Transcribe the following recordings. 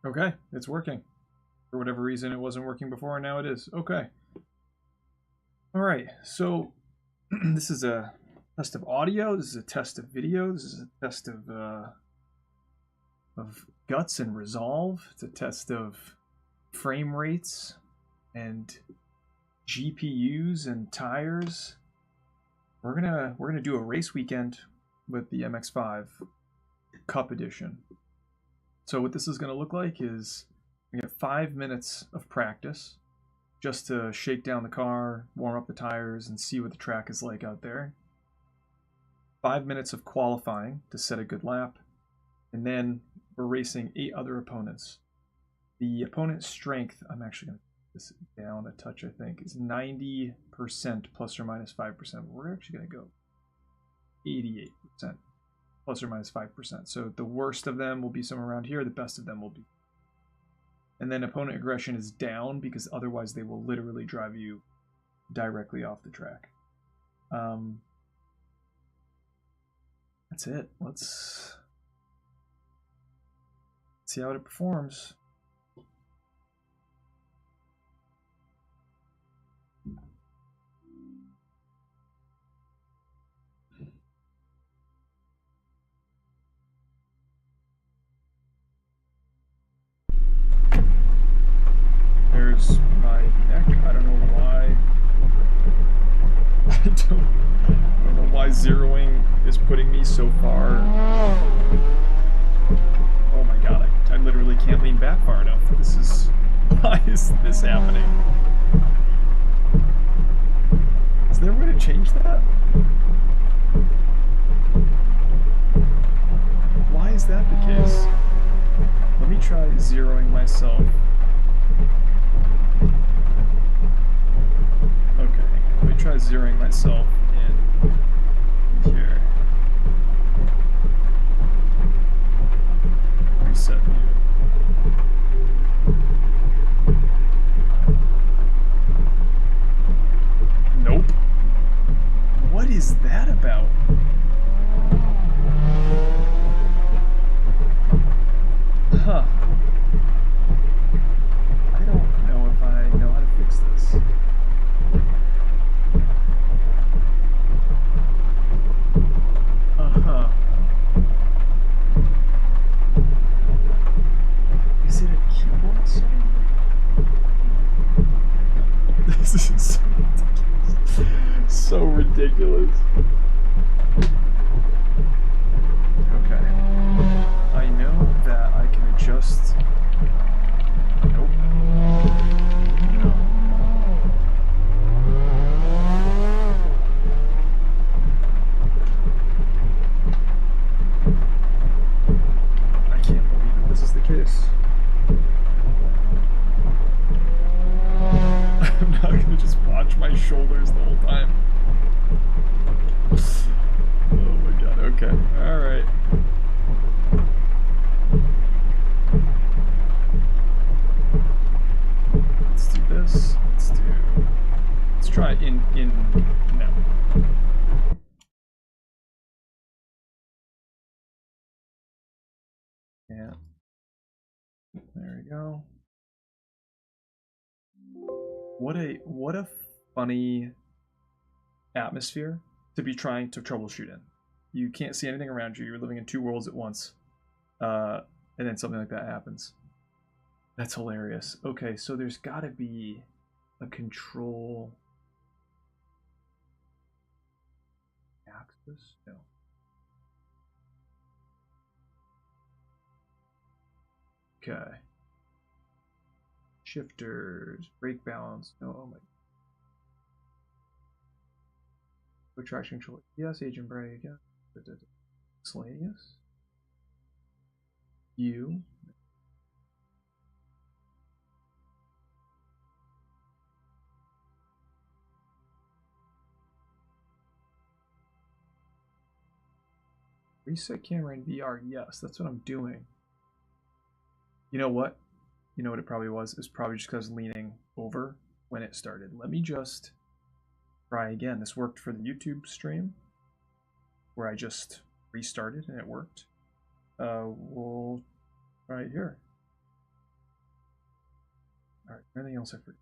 Okay, it's working. For whatever reason, it wasn't working before, and now it is. Okay. All right, so this is a test of audio. This is a test of video. This is a test of guts and resolve. It's a test of frame rates and GPUs and tires. We're gonna do a race weekend with the MX-5 Cup Edition. So what this is gonna look like is we get 5 minutes of practice just to shake down the car, warm up the tires, and see what the track is like out there. 5 minutes of qualifying to set a good lap, and then we're racing 8 other opponents. The opponent's strength, I'm actually going to put this down a touch, I think, is 90% plus or minus 5%. We're actually going to go 88% plus or minus 5%. So the worst of them will be somewhere around here, the best of them will be. And then opponent aggression is down because otherwise they will literally drive you directly off the track. That's it. Let's see how it performs. There's my neck. I don't know why. I don't know why zeroing is putting me so far. Oh my god, I literally can't lean back far enough. This is... Why is this happening? Is there a way to change that? Why is that the case? Let me try zeroing myself. Okay, let me try zeroing myself in here. Reset view. Nope. What is that about? Huh. I don't know if I know how to fix this. Uh-huh. Is it a keyboard setting? This is so ridiculous. Okay. I know that I can adjust. Nope. No. I can't believe that this is the case. I'm not gonna just watch my shoulders the whole time. Oh my god, okay. Alright. Let's do this. Let's try in no. Yeah. There we go. What a funny atmosphere to be trying to troubleshoot in. You can't see anything around you. You're living in 2 worlds at once. And then something like that happens. That's hilarious. Okay, so there's gotta be a control axis? No. Okay. Shifters, brake balance. No, oh my. Traction control. Yes, agent brake. Yeah. Miscellaneous. U. Reset camera in VR. Yes, that's what I'm doing. You know what? You know what it probably was? It was probably just because I was leaning over when it started. Let me just try again. This worked for the YouTube stream where I just restarted and it worked. We'll try it here. Alright, anything else I forgot?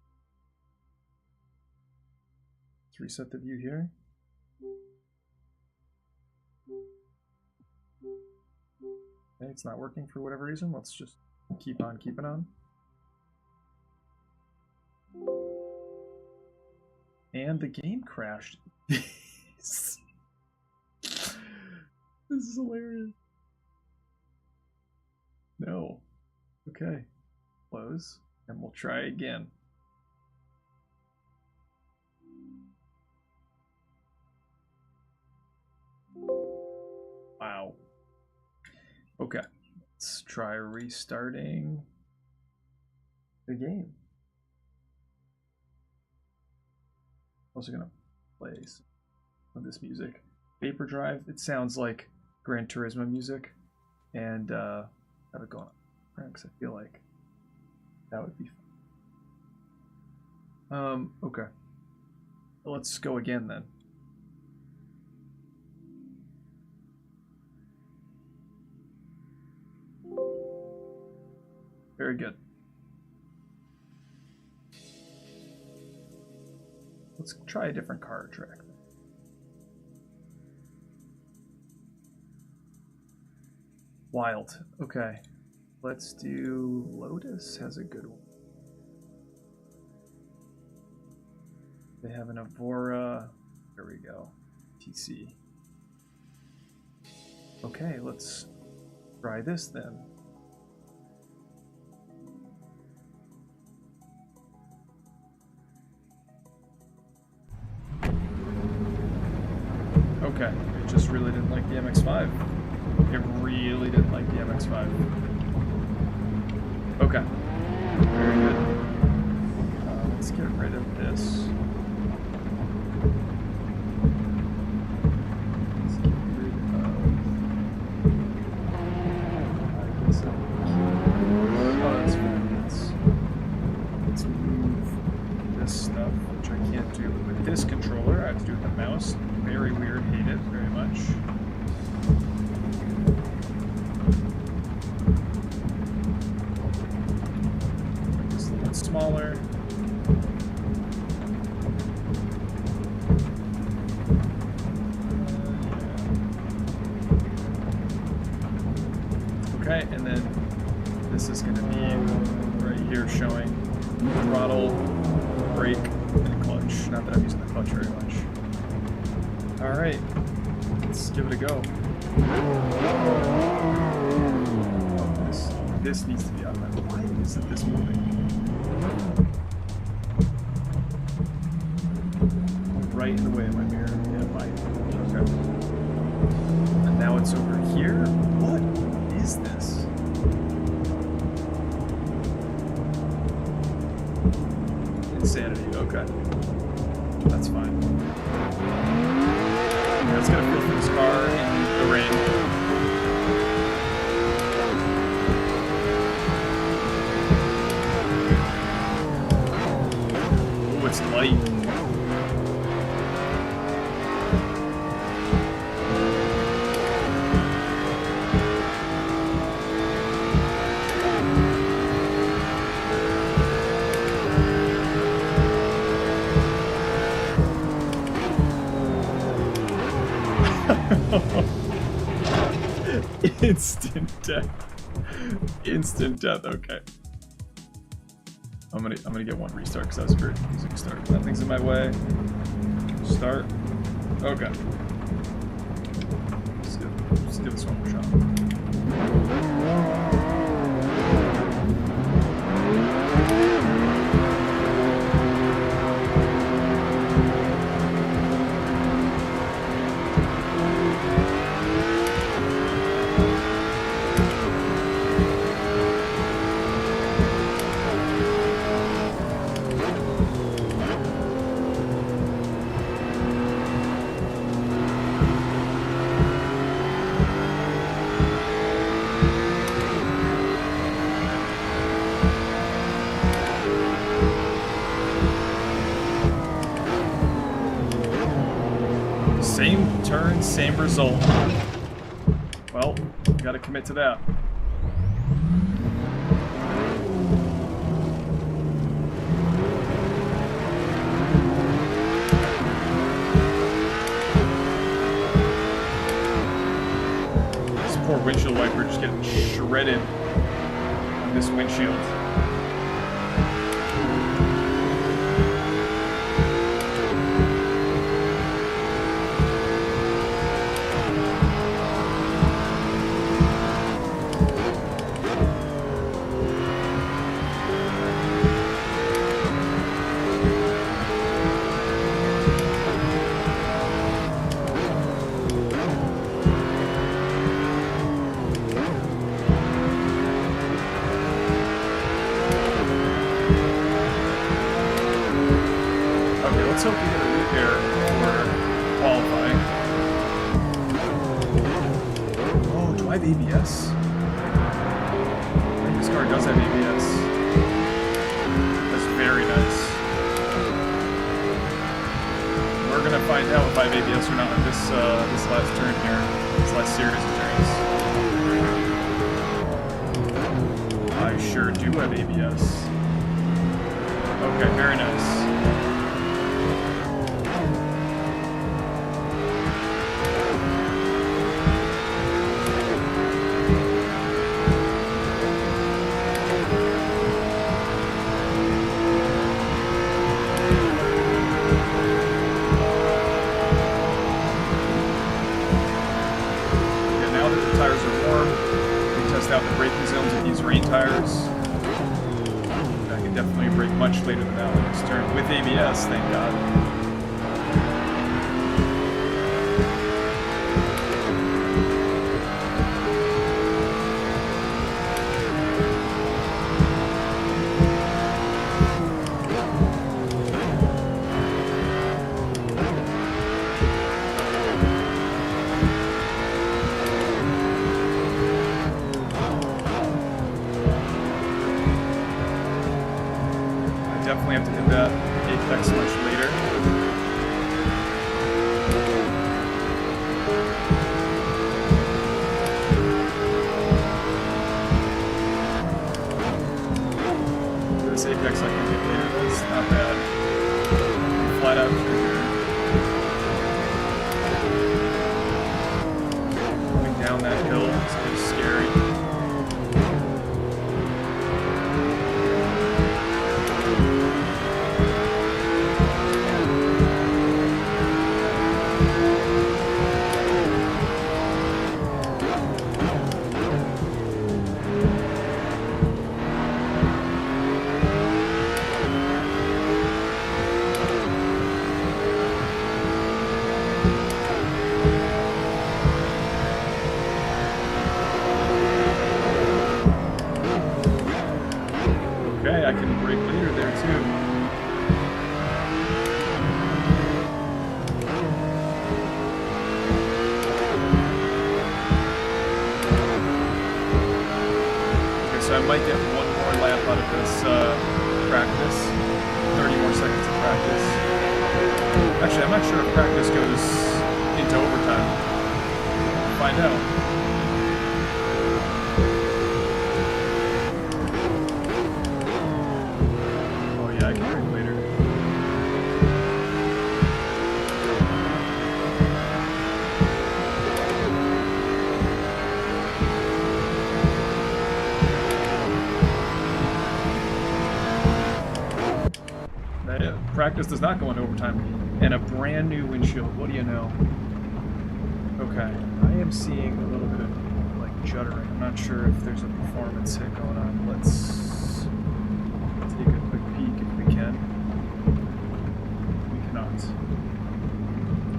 Let's reset the view here. Okay, it's not working for whatever reason. Let's just keep on keeping on. And the game crashed. This is hilarious. No. Okay. Close. And we'll try again. Wow. Okay. Let's try restarting the game. Also gonna play some of this music. Vapor Drive, it sounds like Gran Turismo music, and have it going on because I feel like that would be fun. Okay. Let's go again then. Very good. Let's try a different car track. Wild. Okay. Let's do Lotus has a good one. They have an Evora. There we go. TC. Okay, let's try this then. Okay, it just really didn't like the MX-5. It really didn't like the MX-5. Okay, very good. Let's get rid of this. Let's get rid of... I guess oh, that's fine. Let's move this stuff, which I can't do with this controller. I have to do it with the mouse. Very weird, hate it very much. Make this a little bit smaller. Okay, and then this is going to be right here showing throttle, brake, and clutch. Not that I'm using the clutch very much. Alright, let's give it a go. Oh, this needs to be out of my... Why isn't this moving? Right in the way of my mirror. Yeah, mine. Okay. And now it's over here? What is this? Insanity, okay. That's fine. It's gonna feel for this car in the rain. Oh, it's light. Instant death. Instant death. Okay. I'm gonna get one restart because that was great. Music start. Nothing's in my way. Start. Okay. Let's give this one more shot. Same turn, same result. Well, gotta commit to that. windshield wiper just getting shredded on this windshield. Let's hope we get a repair for qualifying. Oh, do I have ABS? I think this car does have ABS. That's very nice. We're gonna find out if I have ABS or not on this this last turn here, this last series of turns. I sure do have ABS. Okay, very nice. Out the braking zones of these rain tires. I can definitely brake much later than that on this turn with ABS, thank God. Definitely have to hit that apex much later. This apex I can hit later, that's not bad. Flat out through here. Coming down that hill is pretty scary. Okay, I can brake later there too. Okay, so I might get one more lap out of this practice. 30 more seconds of practice. Actually, I'm not sure if practice goes into overtime. We'll find out. I can brake later. Practice does not go into overtime. And a brand new windshield, what do you know? Okay, I am seeing a little bit of like juddering. I'm not sure if there's a performance hit going on. Let's take a quick peek if we can. We cannot.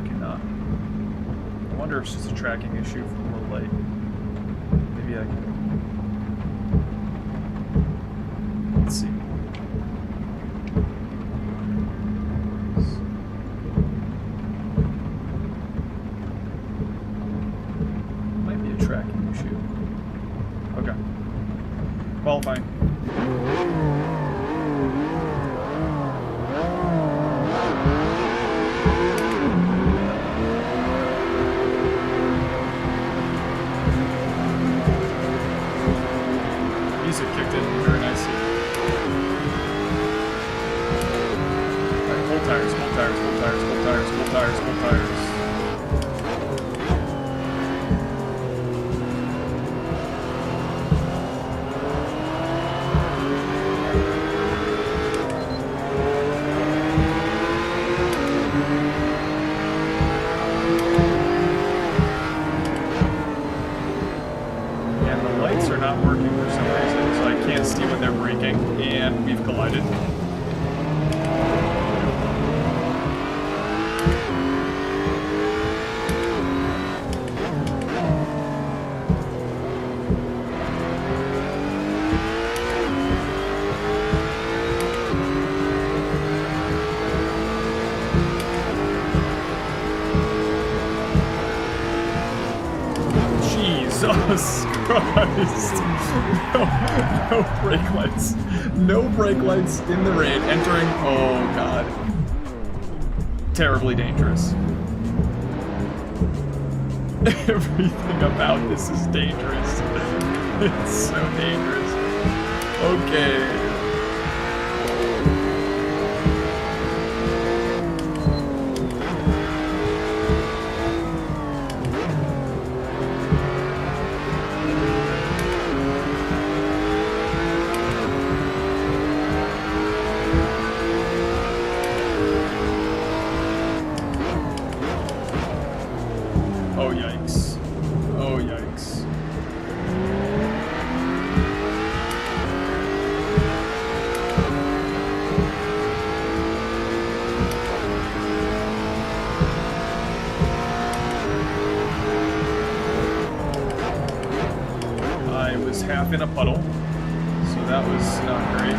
We cannot. I wonder if it's just a tracking issue from a little light. Maybe I can. Let's see. Might be a tracking issue. Okay. Qualifying. Music kicked in very nicely. Alright, full tires, full tires, full tires, full tires, full tires, full tires. especially when they're braking, and we've collided. Jesus Christ. No brake lights. No brake lights in the rain. Entering. Oh, God. Terribly dangerous. Everything about this is dangerous. It's so dangerous. Okay. Oh, yikes. Oh, yikes. I was half in a puddle, so that was not great.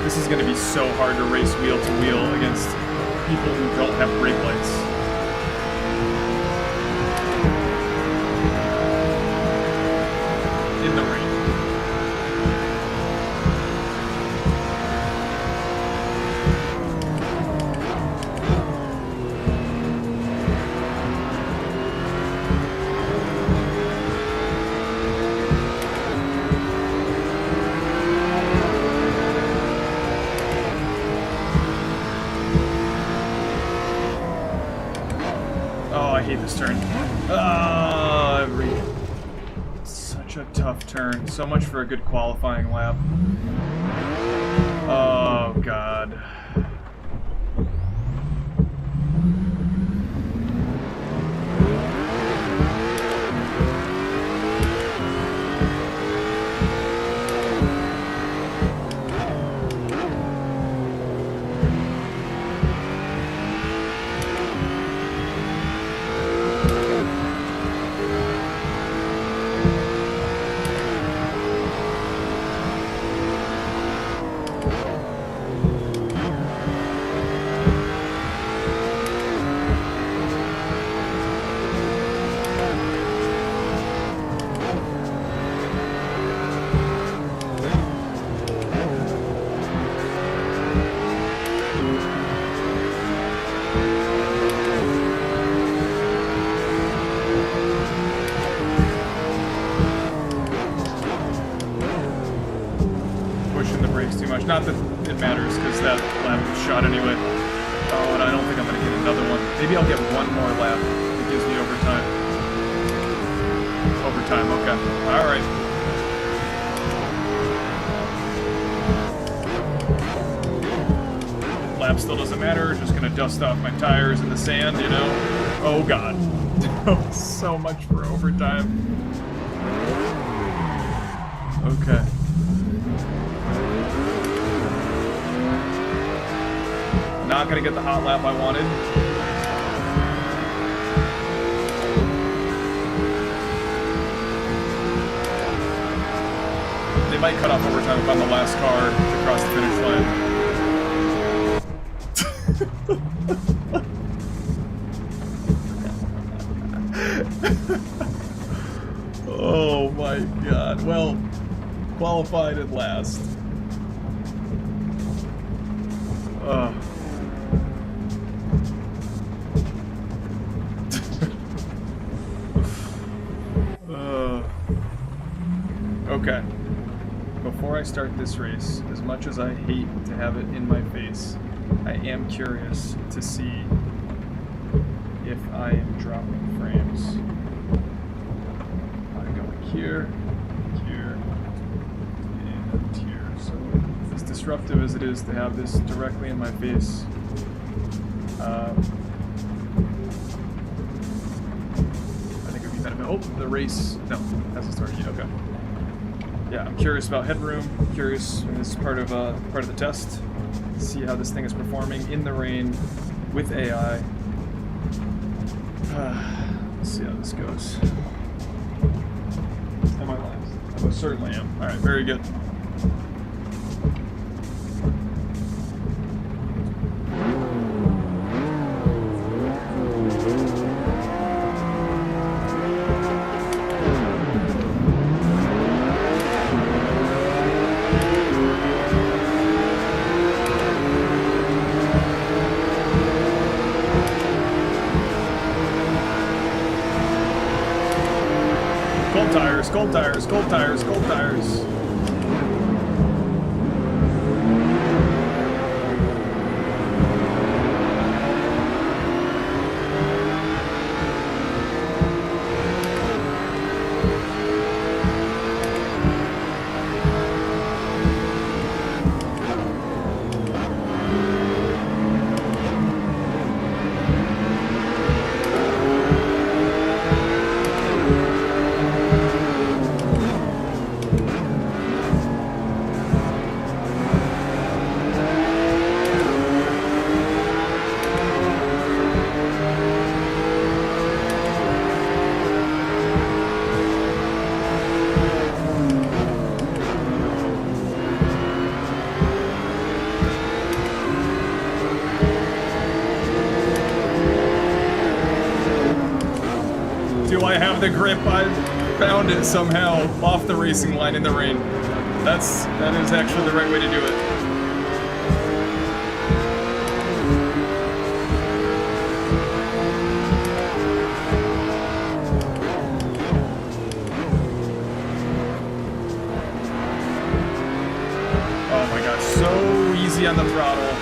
This is going to be so hard to race wheel to wheel against people who don't have brake lights. In the rain. I hate this turn. Such a tough turn. So much for a good qualifying lap. Oh, God. Too much. Not that it matters, because that lap was shot anyway. Oh, and I don't think I'm going to get another one. Maybe I'll get one more lap. It gives me overtime. Overtime, okay. Alright. Lap still doesn't matter. Just going to dust off my tires in the sand, you know? Oh, God. So much for overtime. Okay. Not gonna get the hot lap I wanted. They might cut off overtime if I'm the last car to cross the finish line. Oh my God. Well, qualified at last. Okay. Before I start this race, as much as I hate to have it in my face, I am curious to see if I am dropping frames. I'm going here, here, and here. So as disruptive as it is to have this directly in my face, Oh, the race. No, hasn't started yet. Okay. Yeah, I'm curious about headroom. Curious. This is part of the test. See how this thing is performing in the rain with AI. Let's see how this goes. Am I last? I most certainly am. All right, very good. Cold tires, cold tires, cold tires. The grip, I found it somehow off the racing line in the rain. That is actually the right way to do it. Oh my gosh, so easy on the throttle.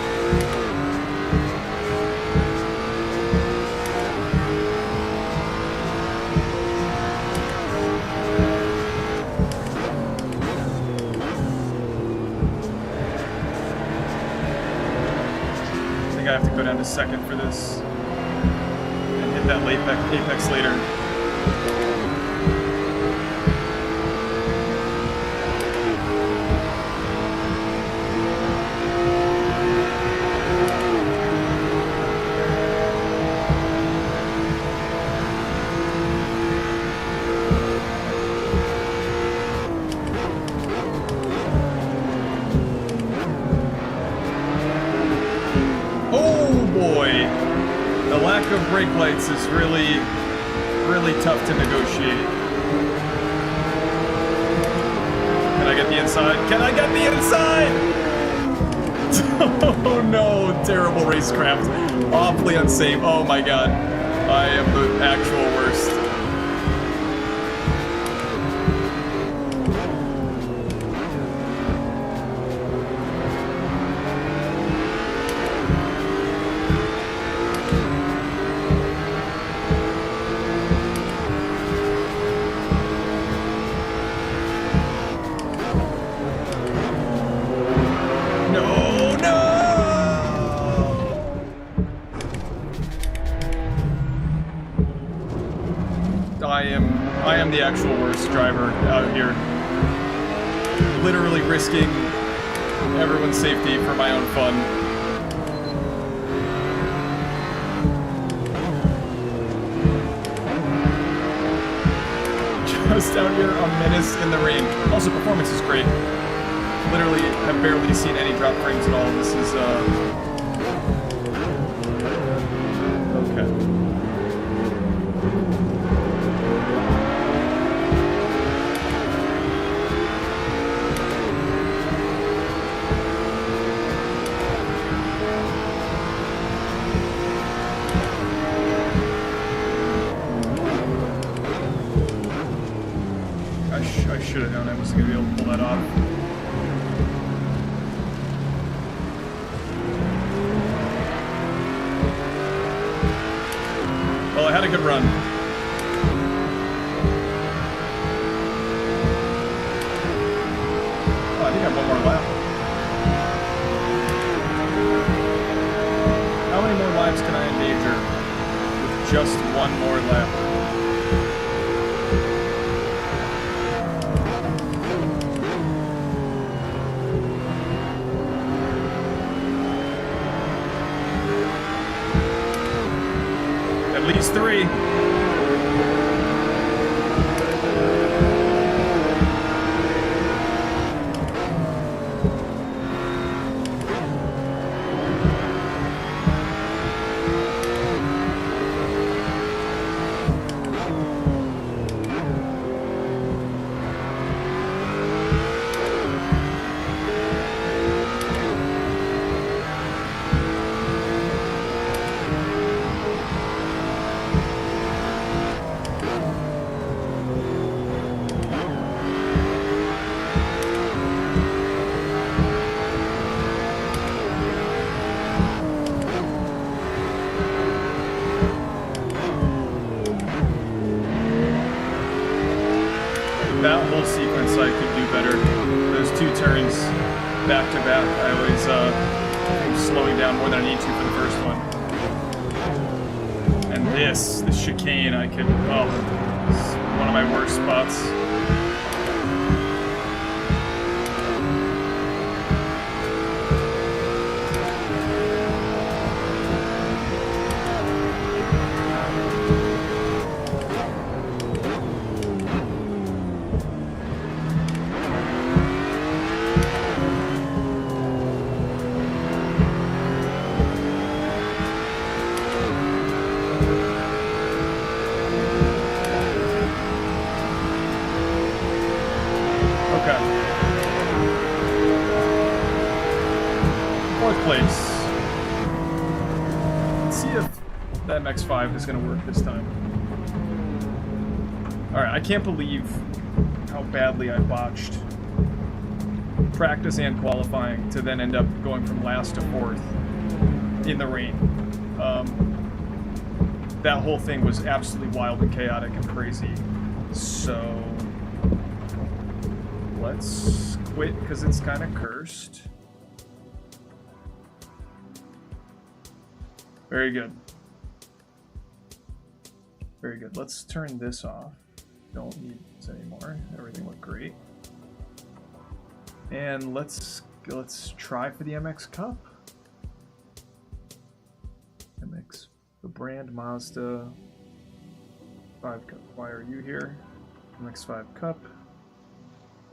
I have to go down to second for this and hit that late apex later. Brake lights is really tough to negotiate. Can I get the inside? Can I get the inside? Oh no, terrible racecraft. Awfully unsafe. Oh my god. I am the actual worst. I am the actual worst driver out here. Literally risking everyone's safety for my own fun. Just out here, a menace in the rain. Also, performance is great. Literally, have barely seen any drop frames at all. This is, okay. I should have known I wasn't going to be able to pull that off. Well, I had a good run. Oh, I think I have one more lap. How many more laps can I endanger with just one more lap? At least 3. That whole sequence I could do better. Those 2 turns back to back, I always am slowing down more than I need to for the first one. And this chicane, I could, oh, it's one of my worst spots. MX-5 is going to work this time. Alright, I can't believe how badly I botched practice and qualifying to then end up going from last to 4th in the rain. That whole thing was absolutely wild and chaotic and crazy. So let's quit because it's kind of cursed. Very good. Very good. Let's turn this off. Don't need this anymore. Everything looked great. And let's try for the MX Cup. MX, the brand Mazda 5 Cup. Why are you here? MX-5 Cup.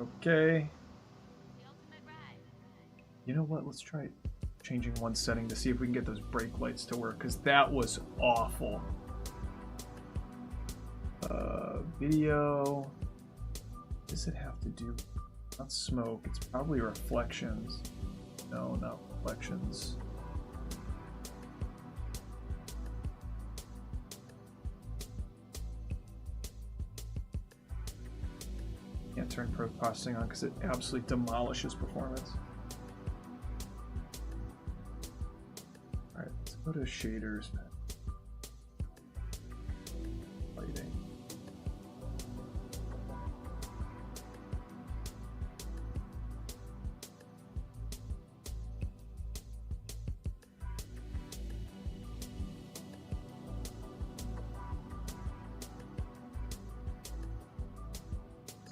Okay. You know what? Let's try changing one setting to see if we can get those brake lights to work, because that was awful. Video. What does it have to do? Not smoke. It's probably reflections. No, not reflections. Can't turn pro processing on because it absolutely demolishes performance. Alright, let's go to shaders. Lighting.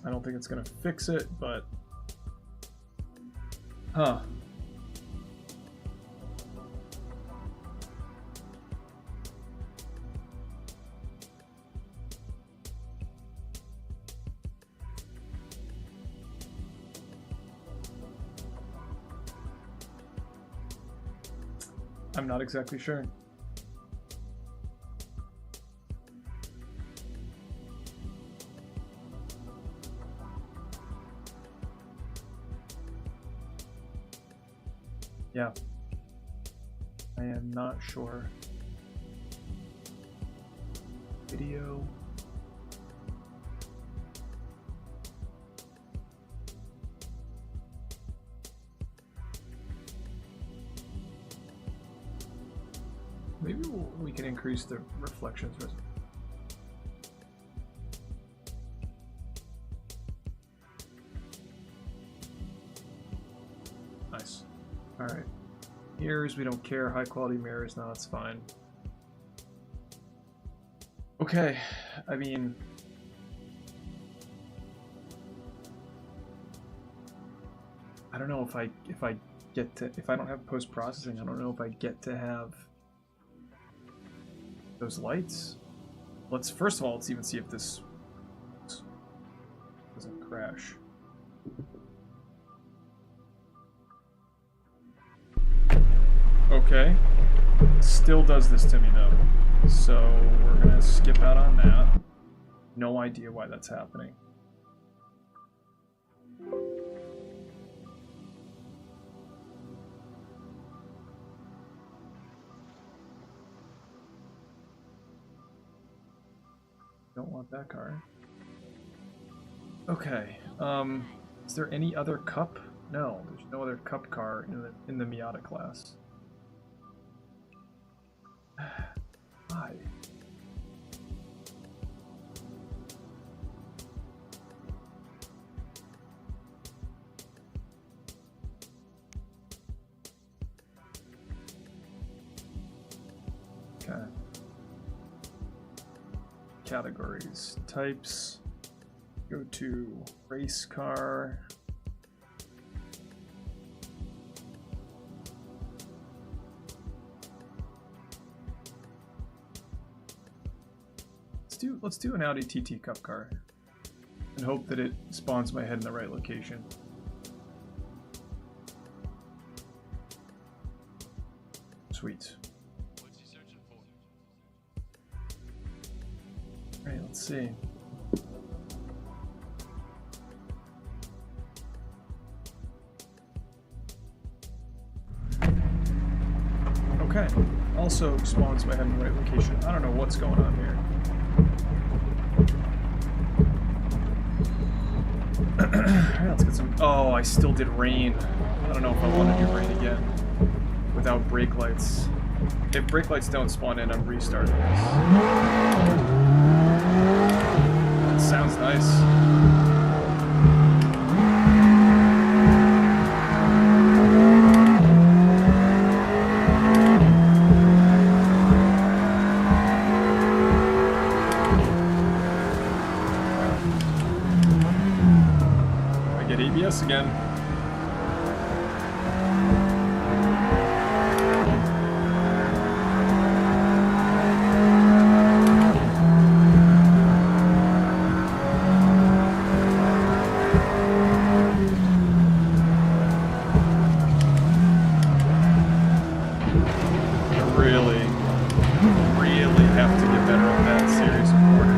I don't think it's gonna fix it, but I'm not exactly sure. Yeah, I am not sure. Video. Maybe we can increase the reflections. Nice. All right. Mirrors, we don't care. High quality mirrors, no, it's fine. Okay, I mean, I don't know if I get to, if I don't have post processing, I don't know if I get to have those lights. First of all, let's even see if this doesn't crash. Okay. Still does this to me though. So we're gonna skip out on that. No idea why that's happening. Don't want that car. Okay. Is there any other cup? No, there's no other cup car in the Miata class. Why? Okay. Categories, types, go to race car. Let's do an Audi TT Cup car and hope that it spawns my head in the right location. Sweet. What's he searching for? Alright, let's see. Okay. Also spawns my head in the right location. I don't know what's going on here. Alright, let's get some... Oh, I still did rain. I don't know if I want to do rain again without brake lights. If brake lights don't spawn in, I'm restarting this. That sounds nice. ABS again. Really have to get better at that series of quarters.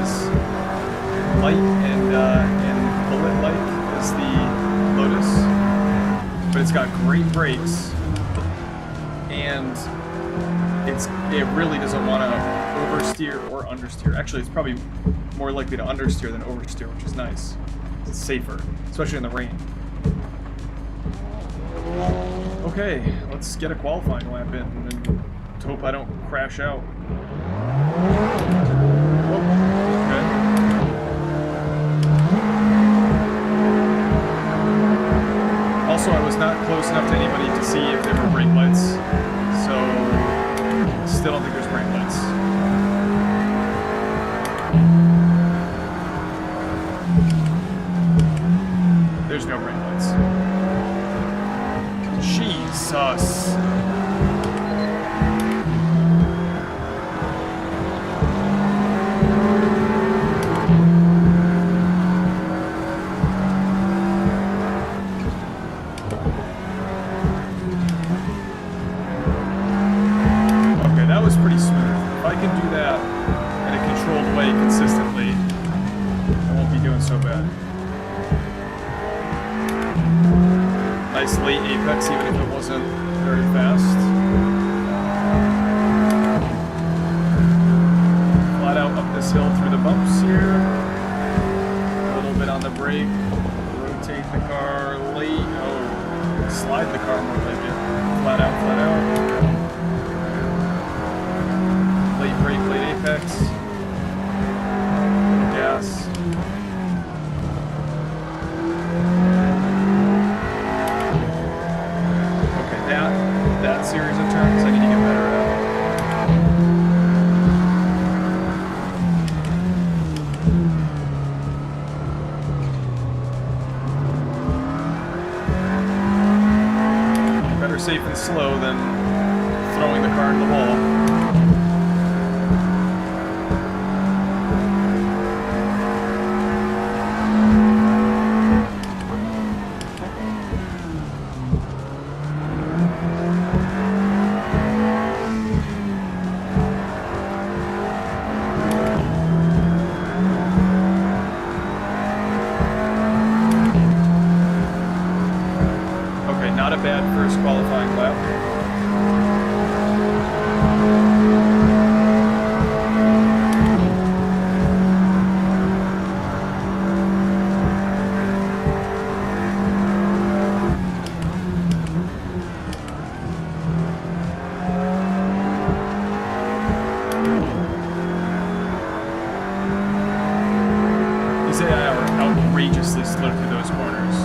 as light and bullet-like as the Lotus, but it's got great brakes, and it really doesn't want to oversteer or understeer. Actually, it's probably more likely to understeer than oversteer, which is nice. It's safer, especially in the rain. Okay, let's get a qualifying lap in and hope I don't crash out. Oh, okay. Also, I was not close enough to anybody to see if there were brake lights, so still don't think there's brake lights. There's no brake lights. Jesus. Okay, that was pretty smooth. If I can do that in a controlled way consistently, I won't be doing so bad. Nice late apex, even if it wasn't very fast. Flat out up this hill through the bumps here. A little bit on the brake. Rotate the car late. Oh, slide the car more like it. Flat out, flat out. Late brake, late apex. Gas. That series of turns I need to get better at. Better safe and slow than throwing the car into the wall. Not a bad first qualifying lap. These AI are outrageously slow through those corners.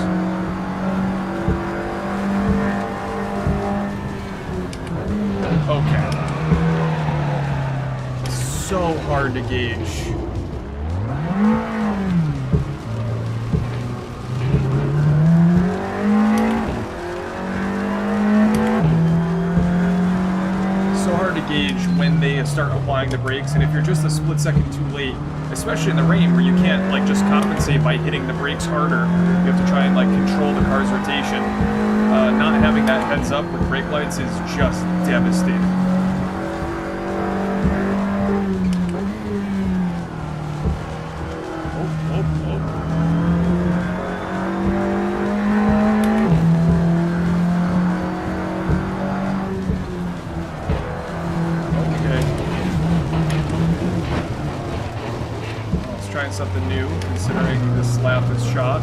Okay. So hard to gauge. So hard to gauge when they start applying the brakes, and if you're just a split second too late, especially in the rain where you can't like just compensate by hitting the brakes harder, you have to try and like control the car's rotation. Not having that heads up with brake lights is just devastating. Okay. Let's try something new, considering this lap is shot.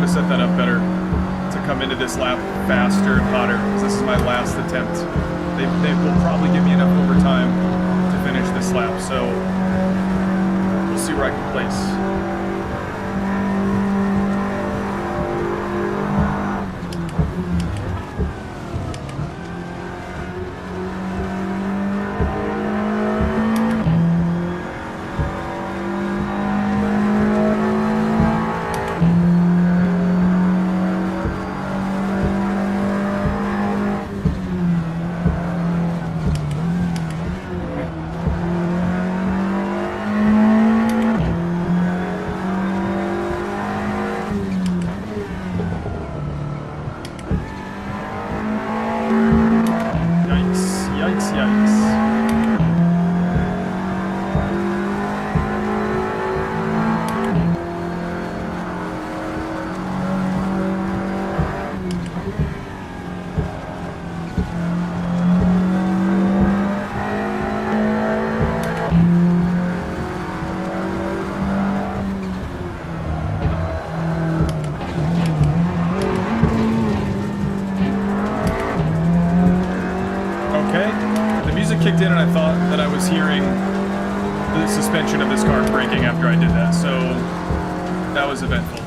Set that up better to come into this lap faster and hotter, because this is my last attempt. They will probably give me enough overtime to finish this lap. where I can place. Kicked in and I thought that I was hearing the suspension of this car braking after I did that, so that was eventful.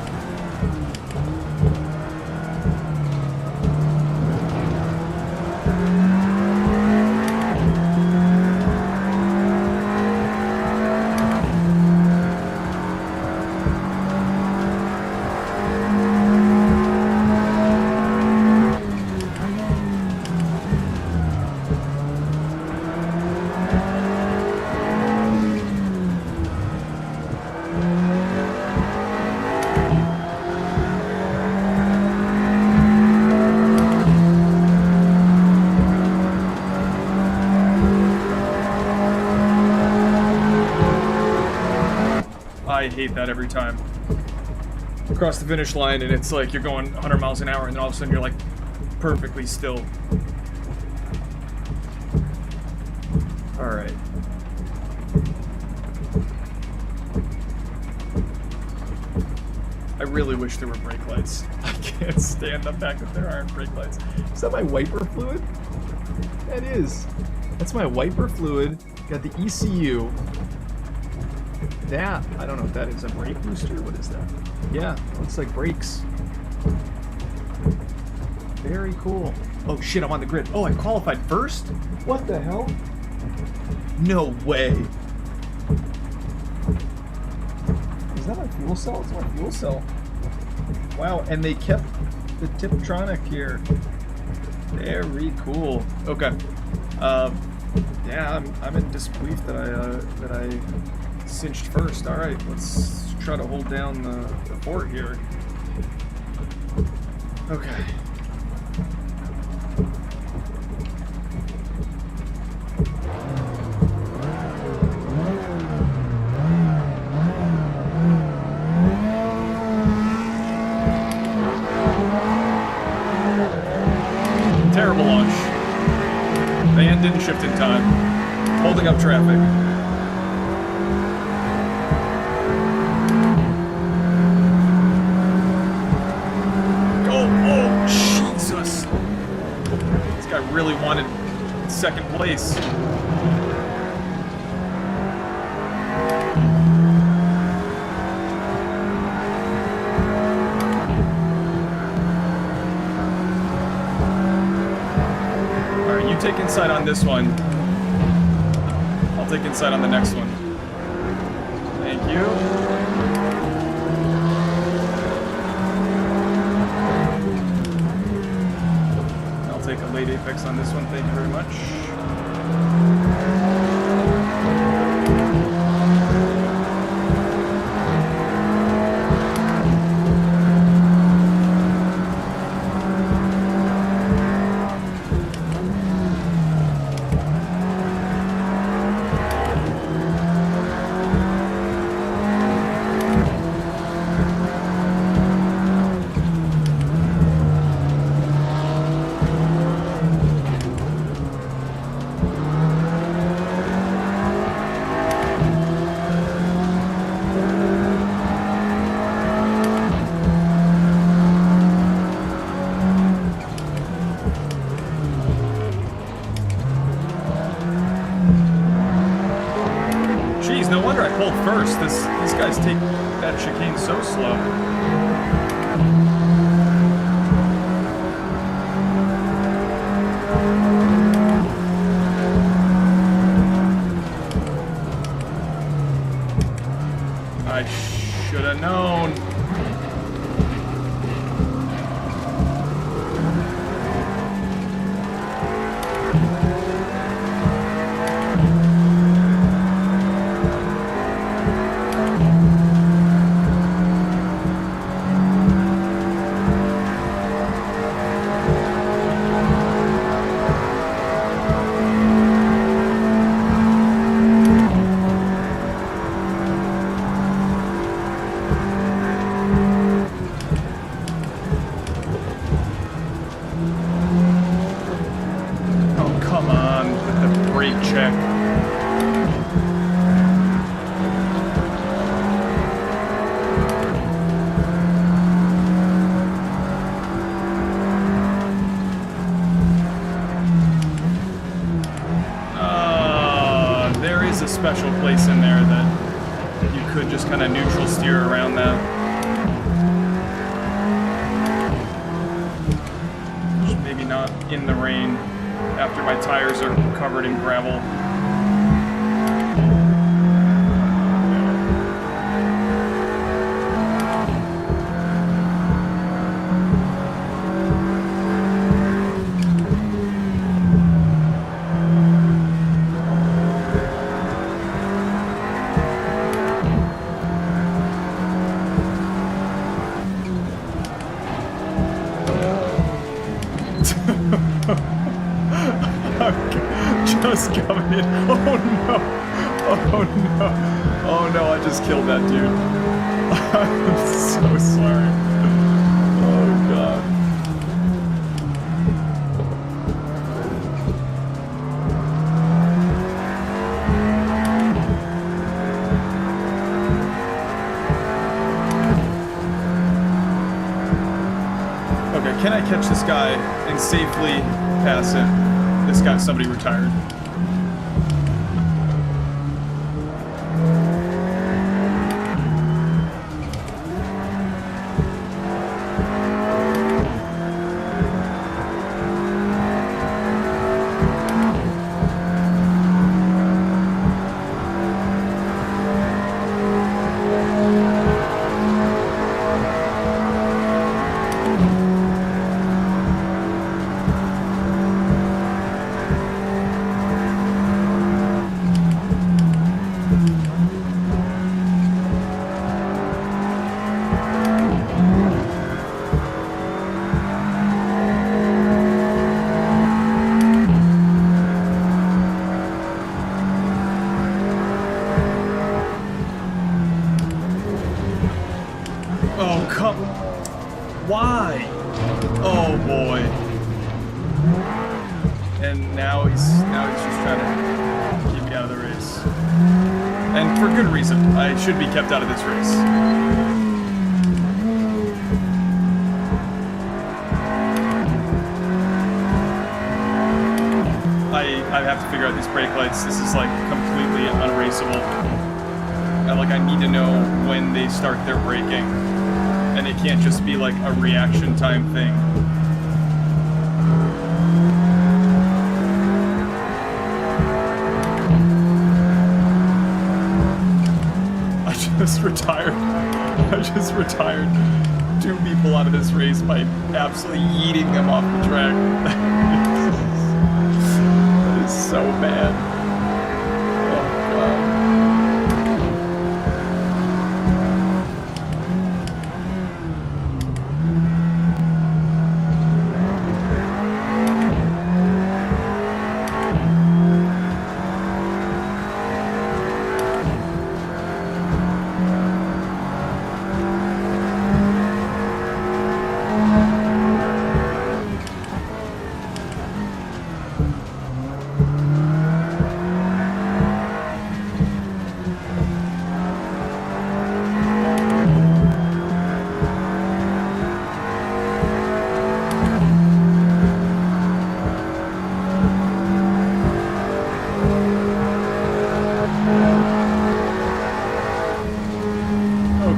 I hate that every time. Across the finish line and it's like you're going 100 miles an hour and then all of a sudden you're like perfectly still. Alright. I really wish there were brake lights. I can't stand the fact that there aren't brake lights. Is that my wiper fluid? That is. That's my wiper fluid. Got the ECU. That, I don't know if that is a brake booster. What is that? Yeah, looks like brakes. Very cool. Oh shit, I'm on the grid. Oh, I qualified first? What the hell? No way. Is that my fuel cell? It's my fuel cell. Wow, and they kept the Tiptronic here. Very cool. Okay. Yeah, I'm in disbelief that I cinched first. All right, let's try to hold down the fort here. Okay. Terrible launch. Van didn't shift in time. Holding up traffic. Really wanted second place. All right, you take inside on this one. I'll take inside on the next one. Thank you. Take a late apex on this one, thank you very much. Geez, no wonder I pulled first. These guys take that chicane so slow. I should have known. Special place in there that you could just kind of neutral steer around that. Just maybe not in the rain after my tires are covered in gravel. Just coming in. Oh no. Oh no. Oh no, I just killed that dude. I'm so sorry. Oh god. Okay, can I catch this guy and safely pass it? This guy, somebody retired. Oh, come... Why? Oh, boy. And now he's just trying to keep me out of the race. And for good reason. I should be kept out of this race. I have to figure out these brake lights. This is like completely unraceable. I need to know when they start their braking. And it can't just be like a reaction time thing. I just retired 2 people out of this race by absolutely yeeting them off the track. That is so bad. Oh god.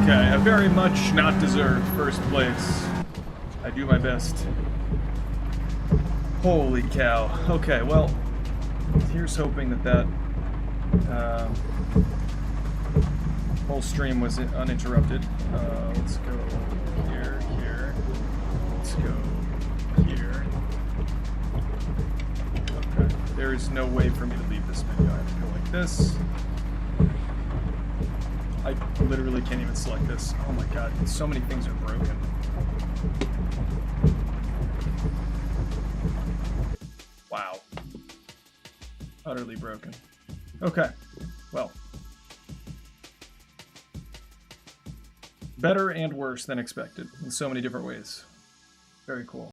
Okay, a very much not deserved first place. I do my best. Holy cow. Okay, well, here's hoping that whole stream was uninterrupted. Let's go here. Let's go here. Okay, there is no way for me to leave this menu. I have to go like this. I literally can't even select this. Oh my god, so many things are broken. Wow. Utterly broken. Okay, well. Better and worse than expected in so many different ways. Very cool.